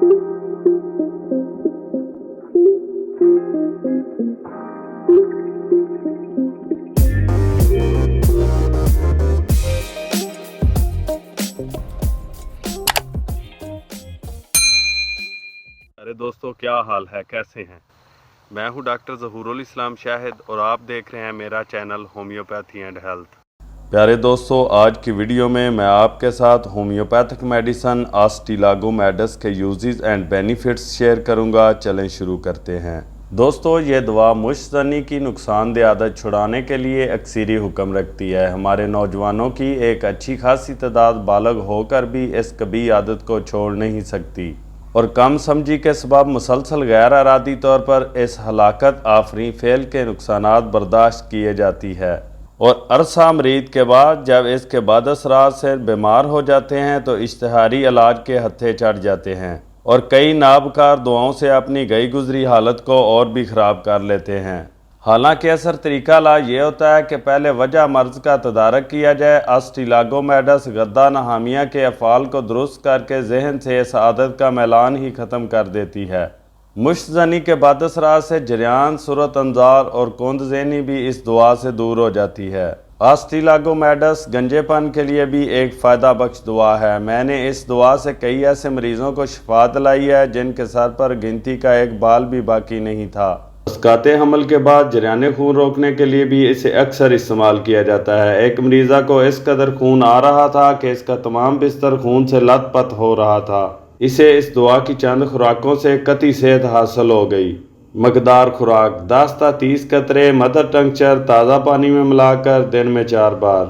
अरे दोस्तों, क्या हाल है, कैसे हैं। मैं हूं डॉक्टर ज़हूरुल इस्लाम शाहिद और आप देख रहे हैं मेरा चैनल होम्योपैथी एंड हेल्थ। प्यारे दोस्तों, आज की वीडियो में मैं आपके साथ होम्योपैथिक मेडिसन आस्टिलागोमेडस के यूजेस एंड बेनिफिट्स शेयर करूंगा। चलें शुरू करते हैं। दोस्तों, ये दवा मुश्तनी की नुकसानदेह आदत छुड़ाने के लिए अक्सरी हुक्म रखती है। हमारे नौजवानों की एक अच्छी खासी तादाद बालग होकर भी इस कबीह आदत को छोड़ नहीं सकती और कम समझी के सबब मुसलसल गैर इरादी तौर पर इस हलाकत आफरी फेल के नुकसानात बर्दाश्त किए जाती है और अरसा मरीद के बाद जब इसके बाद असरात से बीमार हो जाते हैं तो इश्तिहारी इलाज के हत्थे चढ़ जाते हैं और कई नाबकार दुआओं से अपनी गई गुजरी हालत को और भी ख़राब कर लेते हैं। हालांकि असर तरीका इलाज ये होता है कि पहले वजह मर्ज का तदारक किया जाए। आस्टिलागोमेडस गद्दा नहामिया के अफ़ाल को दुरुस्त करके जहन से इस आदत का मैलान ही ख़त्म कर देती है। मुश्तनी के बाद असरात से जरियान, सूरत अंजार और कुंद ज़हनी भी इस दुआ से दूर हो जाती है। आस्टिलागोमेडस गंजेपन के लिए भी एक फ़ायदा बख्श दुआ है। मैंने इस दुआ से कई ऐसे मरीज़ों को शिफा दिलाई है जिनके सर पर गिनती का एक बाल भी बाकी नहीं था। मस्काते हमल के बाद जरियाने खून रोकने के लिए भी इसे अक्सर इस्तेमाल किया जाता है। एक मरीज़ा को इस कदर खून आ रहा था कि इसका तमाम बिस्तर खून से लथपथ हो रहा था। इसे इस दुआ की चंद खुराकों से कतई सेहत हासिल हो गई। मकदार खुराक 10 से 30 कतरे मदर टंक्चर ताज़ा पानी में मिलाकर दिन में 4 बार।